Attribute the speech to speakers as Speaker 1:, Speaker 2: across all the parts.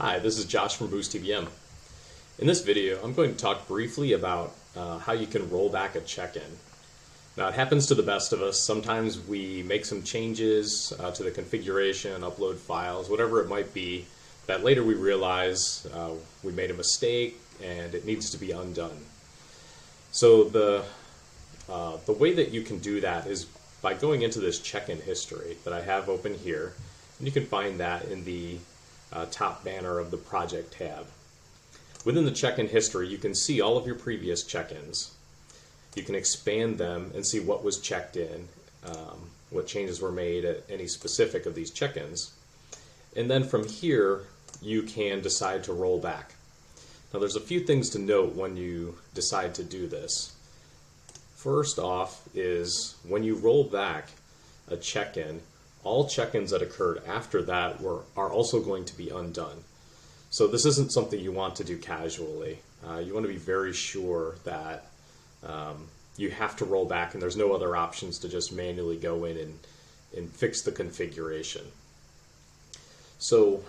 Speaker 1: Hi, this is Josh from Boost TBM. In this video, I'm going to talk briefly about how you can roll back a check-in. Now, it happens to the best of us. Sometimes we make some changes to the configuration, upload files, whatever it might be, that later we realize we made a mistake and it needs to be undone. So the way that you can do that is by going into this check-in history that I have open here, and you can find that in the top banner of the project tab. Within the check-in history, you can see all of your previous check-ins. You can expand them and see what was checked in, what changes were made at any specific of these check-ins. And then from here, you can decide to roll back. Now there's a few things to note when you decide to do this. First off is when you roll back a check-in, all check-ins that occurred after that are also going to be undone. So this isn't something you want to do casually. You want to be very sure that you have to roll back and there's no other options to just manually go in and fix the configuration. So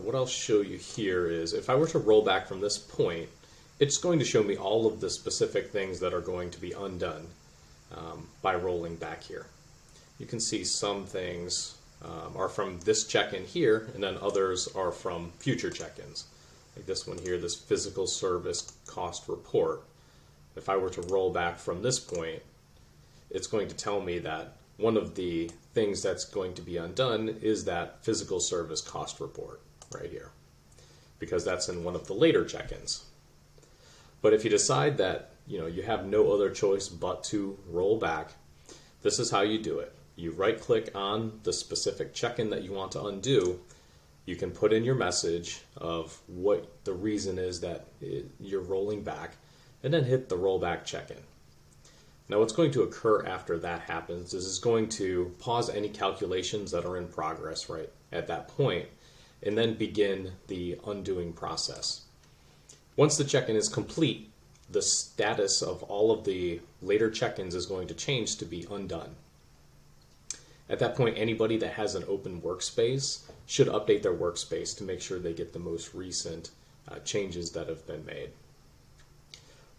Speaker 1: what I'll show you here is if I were to roll back from this point, it's going to show me all of the specific things that are going to be undone by rolling back here. You can see some things are from this check-in here, and then others are from future check-ins. Like this one here, this physical service cost report. If I were to roll back from this point, it's going to tell me that one of the things that's going to be undone is that physical service cost report right here, because that's in one of the later check-ins. But if you decide that you have no other choice but to roll back, this is how you do it. You right-click on the specific check-in that you want to undo. You can put in your message of what the reason is that you're rolling back, and then hit the rollback check-in. Now what's going to occur after that happens is it's going to pause any calculations that are in progress right at that point, and then begin the undoing process. Once the check-in is complete, the status of all of the later check-ins is going to change to be undone. At that point, anybody that has an open workspace should update their workspace to make sure they get the most recent changes that have been made.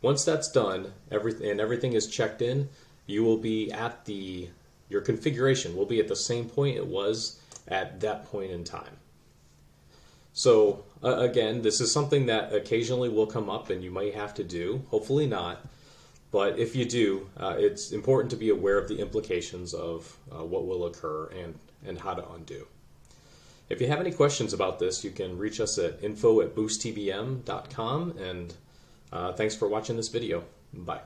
Speaker 1: Once that's done, everything is checked in, you will be at your configuration will be at the same point it was at that point in time. So again, this is something that occasionally will come up and you might have to do, hopefully not. But if you do, it's important to be aware of the implications of what will occur and how to undo. If you have any questions about this, you can reach us at info@boosttbm.com, and thanks for watching this video. Bye.